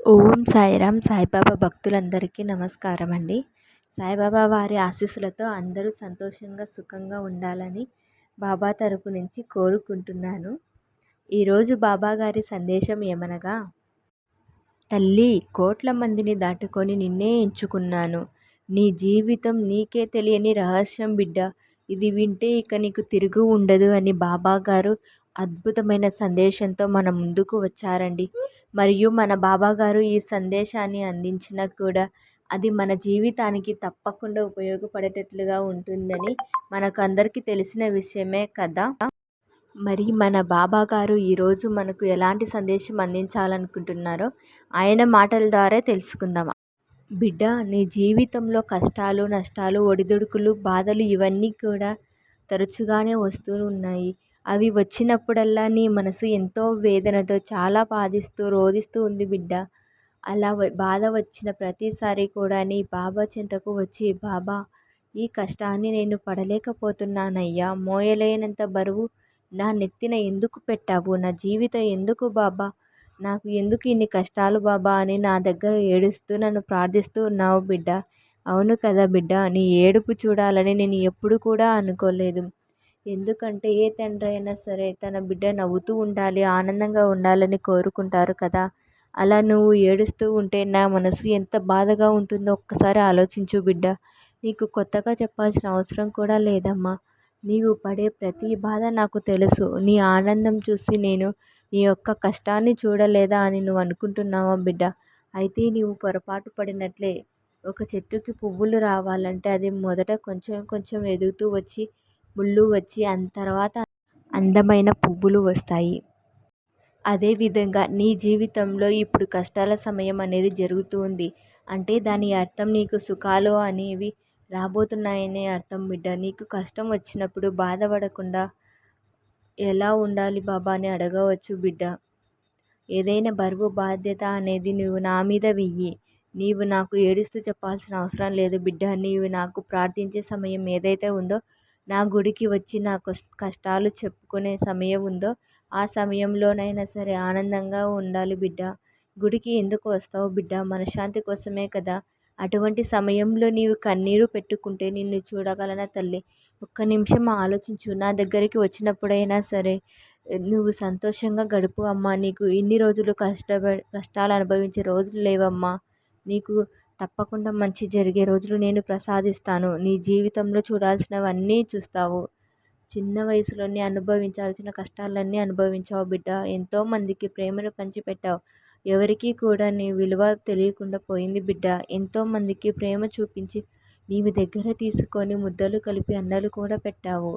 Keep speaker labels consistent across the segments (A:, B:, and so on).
A: ఓం సాయిరామ్. సాయిబాబా భక్తులందరికీ నమస్కారం అండి. సాయిబాబా వారి ఆశీస్సులతో అందరూ సంతోషంగా సుఖంగా ఉండాలని బాబా తరపు నుంచి కోరుకుంటున్నాను. ఈరోజు బాబా గారి సందేశం ఏమనగా, తల్లి, కోట్ల మందిని దాటుకొని నిన్నే ఎంచుకున్నాను. నీ జీవితం నీకే తెలియని రహస్యం బిడ్డ. ఇది వింటే ఇక నీకు తిరుగు ఉండదు అని బాబా గారు అద్భుతమైన సందేశంతో మన ముందుకు వచ్చారండి. మరియు మన బాబా గారు ఈ సందేశాన్ని అందించినా కూడా అది మన జీవితానికి తప్పకుండా ఉపయోగపడేటట్లుగా ఉంటుందని మనకు అందరికీ తెలిసిన విషయమే కదా. మరి మన బాబా గారు ఈరోజు మనకు ఎలాంటి సందేశం అందించాలనుకుంటున్నారో ఆయన మాటల ద్వారా తెలుసుకుందాం. బిడ్డ, నీ జీవితంలో కష్టాలు, నష్టాలు, ఒడిదుడుకులు, బాధలు ఇవన్నీ కూడా తరచుగానే వస్తూ ఉన్నాయి. అవి వచ్చినప్పుడల్లా నీ మనసు ఎంతో వేదనతో చాలా బాధిస్తూ రోదిస్తూ ఉంది బిడ్డ. అలా బాధ వచ్చిన ప్రతిసారి కూడా నీ బాబా చెంతకు వచ్చి, బాబా, ఈ కష్టాన్ని నేను పడలేకపోతున్నానయ్యా, మోయలేనంత బరువు నా నెత్తిన ఎందుకు పెట్టావు, నా జీవితం ఎందుకు బాబా, నాకు ఎందుకు ఇన్ని కష్టాలు బాబా అని నా దగ్గర ఏడుస్తూ నన్ను ప్రార్థిస్తూ ఉన్నావు బిడ్డ. అవును కదా బిడ్డ, నీ ఏడుపు చూడాలని నేను ఎప్పుడు కూడా అనుకోలేదు. ఎందుకంటే ఏ తండ్రి అయినా సరే తన బిడ్డ నవ్వుతూ ఉండాలి, ఆనందంగా ఉండాలని కోరుకుంటారు కదా. అలా నువ్వు ఏడుస్తూ ఉంటే నా మనసు ఎంత బాధగా ఉంటుందో ఒక్కసారి ఆలోచించు బిడ్డ. నీకు కొత్తగా చెప్పాల్సిన అవసరం కూడా లేదమ్మా. నీవు పడే ప్రతి బాధ నాకు తెలుసు. నీ ఆనందం చూసి నేను నీ యొక్క కష్టాన్ని చూడలేదా అని నువ్వు అనుకుంటున్నావా బిడ్డ? అయితే నీవు పొరపాటు పడినట్లే. ఒక చెట్టుకి పువ్వులు రావాలంటే అది మొదట కొంచెం కొంచెం ఎదుగుతూ వచ్చి ముళ్ళు వచ్చి తర్వాత అందమైన పువ్వులు వస్తాయి. అదేవిధంగా నీ జీవితంలో ఇప్పుడు కష్టాల సమయం అనేది జరుగుతూ ఉంది అంటే దాని అర్థం నీకు సుఖాలు అనేవి రాబోతున్నాయనే అర్థం బిడ్డ. నీకు కష్టం వచ్చినప్పుడు బాధపడకుండా ఎలా ఉండాలి బాబా అని అడగవచ్చు బిడ్డ. ఏదైనా బరువు బాధ్యత అనేది నువ్వు నా మీద వెయ్యి. నీవు నాకు ఏడుస్తూ చెప్పాల్సిన అవసరం లేదు బిడ్డ. నీవు నాకు ప్రార్థించే సమయం ఏదైతే ఉందో, నా గుడికి వచ్చి నా కష్టాలు చెప్పుకునే సమయం ఉందో ఆ సమయంలోనైనా సరే ఆనందంగా ఉండాలి బిడ్డ. గుడికి ఎందుకు వస్తావు బిడ్డ? మనశ్శాంతి కోసమే కదా. అటువంటి సమయంలో నీవు కన్నీరు పెట్టుకుంటే నిన్ను చూడగలనా తల్లి? ఒక్క నిమిషం ఆలోచించు. నా దగ్గరికి వచ్చినప్పుడైనా సరే నువ్వు సంతోషంగా గడుపు అమ్మా. నీకు ఇన్ని రోజులు కష్టాలు అనుభవించే రోజులు లేవమ్మా. నీకు తప్పకుండా మంచి జరిగే రోజులు నేను ప్రసాదిస్తాను. నీ జీవితంలో చూడాల్సినవన్నీ చూస్తావు. చిన్న వయసులోనే అనుభవించాల్సిన కష్టాలన్నీ అనుభవించావు బిడ్డ. ఎంతోమందికి ప్రేమను పంచిపెట్టావు. ఎవరికీ కూడా నీ విలువ తెలియకుండా పోయింది బిడ్డ. ఎంతోమందికి ప్రేమ చూపించి నీవు దగ్గర తీసుకొని ముద్దలు కలిపి అన్నలు కూడా పెట్టావు.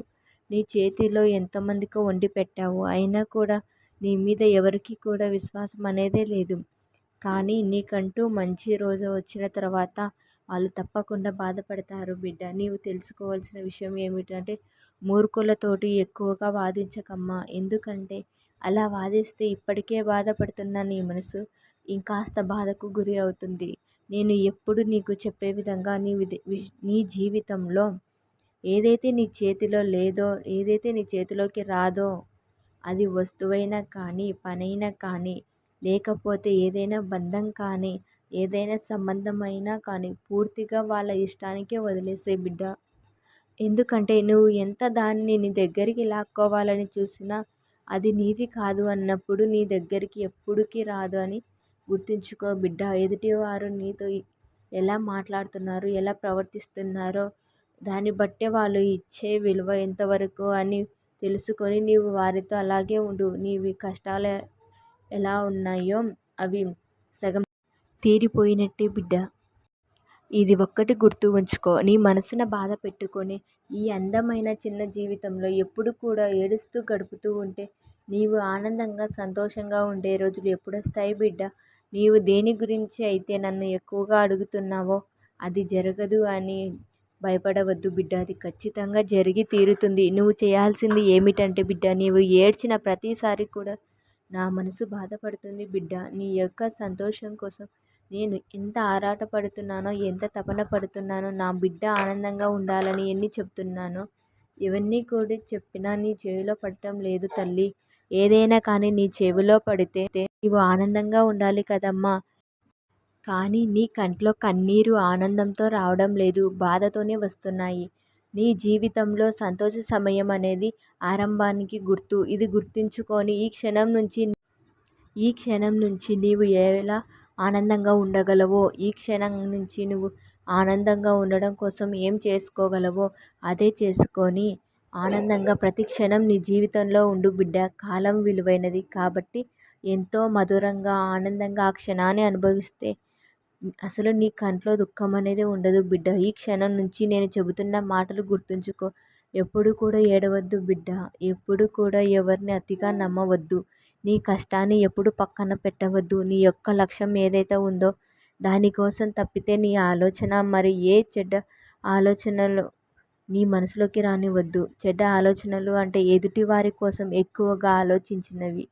A: నీ చేతిలో ఎంతమందికో వండి పెట్టావు. అయినా కూడా నీ మీద ఎవరికి కూడా విశ్వాసం అనేదే లేదు. కానీ నీకంటూ మంచి రోజు వచ్చిన తర్వాత వాళ్ళు తప్పకుండా బాధపడతారు బిడ్డ. నీవు తెలుసుకోవాల్సిన విషయం ఏమిటంటే, మూర్ఖులతోటి ఎక్కువగా వాదించకమ్మా. ఎందుకంటే అలా వాదిస్తే ఇప్పటికే బాధపడుతున్న నీ మనసు ఇంకాస్త బాధకు గురి అవుతుంది. నేను ఎప్పుడు నీకు చెప్పే విధంగా నీ జీవితంలో ఏదైతే నీ చేతిలో లేదో, ఏదైతే నీ చేతిలోకి రాదో, అది వస్తువైనా కానీ, పనైనా కానీ, లేకపోతే ఏదైనా బంధం కానీ, ఏదైనా సంబంధమైనా కానీ పూర్తిగా వాళ్ళ ఇష్టానికే వదిలేసే బిడ్డ. ఎందుకంటే నువ్వు ఎంత దాన్ని నీ దగ్గరికి లాక్కోవాలని చూసినా అది నీది కాదు అన్నప్పుడు నీ దగ్గరికి ఎప్పుడుకి రాదు అని గుర్తుంచుకో బిడ్డ. ఎదుటివారు నీతో ఎలా మాట్లాడుతున్నారు, ఎలా ప్రవర్తిస్తున్నారో దాన్ని బట్టే వాళ్ళు ఇచ్చే విలువ ఎంతవరకు అని తెలుసుకొని నీవు వారితో అలాగే ఉండు. నీవి కష్టాలు ఎలా ఉన్నాయో అవి సగం తీరిపోయినట్టే బిడ్డ. ఇది ఒక్కటి గుర్తు ఉంచుకో. నీ మనసున బాధ పెట్టుకొని ఈ అందమైన చిన్న జీవితంలో ఎప్పుడు కూడా ఏడుస్తూ గడుపుతూ ఉంటే నీవు ఆనందంగా సంతోషంగా ఉండే రోజులు ఎప్పుడొస్తాయి బిడ్డ? నీవు దేని గురించి అయితే నన్ను ఎక్కువగా అడుగుతున్నావో అది జరగదు అని భయపడవద్దు బిడ్డ. అది ఖచ్చితంగా జరిగి తీరుతుంది. నువ్వు చేయాల్సింది ఏమిటంటే బిడ్డ, నీవు ఏడ్చిన ప్రతిసారి కూడా నా మనసు బాధపడుతుంది బిడ్డ. నీ యొక్క సంతోషం కోసం నేను ఎంత ఆరాటపడుతున్నానో, ఎంత తపన పడుతున్నానో, నా బిడ్డ ఆనందంగా ఉండాలని ఎన్ని చెప్తున్నానో, ఇవన్నీ కూడా చెప్పినా నీ చెవిలో పడటం లేదు తల్లి. ఏదైనా కానీ నీ చెవిలో పడితే నీవు ఆనందంగా ఉండాలి కదమ్మా. కానీ నీ కంట్లో కన్నీరు ఆనందంతో రావడం లేదు, బాధతోనే వస్తున్నాయి. నీ జీవితంలో సంతోష సమయం అనేది ఆరంభానికి గుర్తు. ఇది గుర్తుంచుకొని ఈ క్షణం నుంచి నీవు ఎలా ఆనందంగా ఉండగలవో, ఈ క్షణం నుంచి నువ్వు ఆనందంగా ఉండడం కోసం ఏం చేసుకోగలవో అదే చేసుకొని ఆనందంగా ప్రతి క్షణం నీ జీవితంలో ఉండు బిడ్డ. కాలం విలువైనది కాబట్టి ఎంతో మధురంగా ఆనందంగా ఆ క్షణాన్ని అనుభవిస్తే అసలు నీ కంట్లో దుఃఖం అనేది ఉండదు బిడ్డ. ఈ క్షణం నుంచి నేను చెబుతున్న మాటలు గుర్తుంచుకో. ఎప్పుడు కూడా ఏడవద్దు బిడ్డ. ఎప్పుడు కూడా ఎవరిని అతిగా నమ్మవద్దు. నీ కష్టాన్ని ఎప్పుడు పక్కన పెట్టవద్దు. నీ యొక్క లక్ష్యం ఏదైతే ఉందో దానికోసం తప్పితే నీ ఆలోచన మరి ఏ చెడ్డ ఆలోచనలు నీ మనసులోకి రానివ్వద్దు. చెడ్డ ఆలోచనలు అంటే ఎదుటి వారి కోసం ఎక్కువగా ఆలోచించినవి.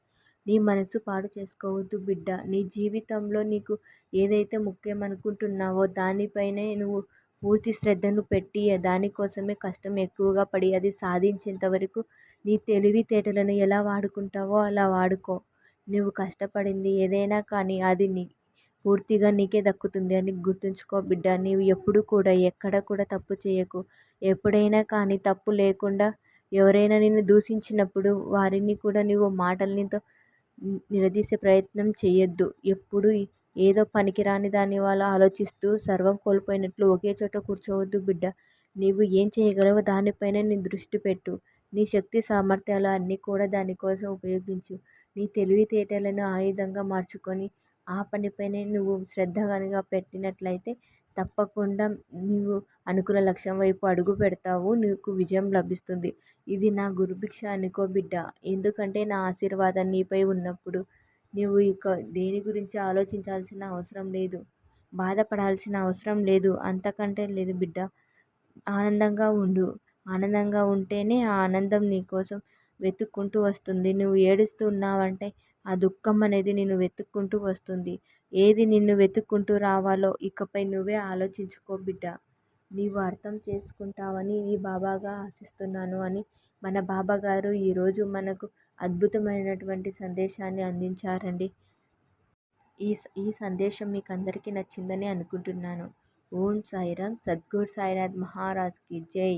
A: నీ మనసు పాడు చేసుకోవద్దు బిడ్డ. నీ జీవితంలో నీకు ఏదైతే ముఖ్యం అనుకుంటున్నావో దానిపైనే నువ్వు పూర్తి శ్రద్ధను పెట్టి దానికోసమే కష్టం ఎక్కువగా పడి అది సాధించేంత వరకు నీ తెలివితేటలను ఎలా వాడుకుంటావో అలా వాడుకో. నువ్వు కష్టపడింది ఏదైనా కానీ అది పూర్తిగా నీకే దక్కుతుంది అని గుర్తుంచుకో బిడ్డ. నీవు ఎప్పుడు కూడా ఎక్కడ కూడా తప్పు చేయకు. ఎప్పుడైనా కానీ తప్పు లేకుండా ఎవరైనా నిన్ను దూషించినప్పుడు వారిని కూడా నువ్వు మాటలతో నిలదీసే ప్రయత్నం చేయొద్దు. ఎప్పుడు ఏదో పనికిరాని దాని వల్ల ఆలోచిస్తూ సర్వం కోల్పోయినట్లు ఒకే చోట కూర్చోవద్దు బిడ్డ. నీవు ఏం చేయగలవో దానిపైన నీ దృష్టి పెట్టు. నీ శక్తి సామర్థ్యాలు అన్నీ కూడా దానికోసం ఉపయోగించు. నీ తెలివితేటలను ఆయుధంగా మార్చుకొని ఆ పనిపైనే నువ్వు శ్రద్ధ కనుక పెట్టినట్లయితే తప్పకుండా నీవు అనుకున్న లక్ష్యం వైపు అడుగు పెడతావు. నీకు విజయం లభిస్తుంది. ఇది నా గురుభిక్ష అనుకో బిడ్డ. ఎందుకంటే నా ఆశీర్వాదం నీపై ఉన్నప్పుడు నీవు ఇక దేని గురించి ఆలోచించాల్సిన అవసరం లేదు. బాధపడాల్సిన అవసరం లేదు. అంతకంటే లేదు బిడ్డ. ఆనందంగా ఉండు. ఆనందంగా ఉంటేనే ఆ ఆనందం నీకోసం వెతుక్కుంటూ వస్తుంది. నువ్వు ఏడుస్తూ ఉన్నావంటే ఆ దుఃఖం అనేది నిన్ను వెతుక్కుంటూ వస్తుంది. ఏది నిన్ను వెతుక్కుంటూ రావాలో ఇకపై నువ్వే ఆలోచించుకో బిడ్డ. నీవు అర్థం చేసుకుంటావని ఈ బాబాగా ఆశిస్తున్నాను అని మన బాబాగారు ఈరోజు మనకు అద్భుతమైనటువంటి సందేశాన్ని అందించారండి. ఈ సందేశం మీకు అందరికీ నచ్చిందని అనుకుంటున్నాను. ఓం సాయిరామ్. సద్గురు సాయినాథ్ మహారాజ్కి జై.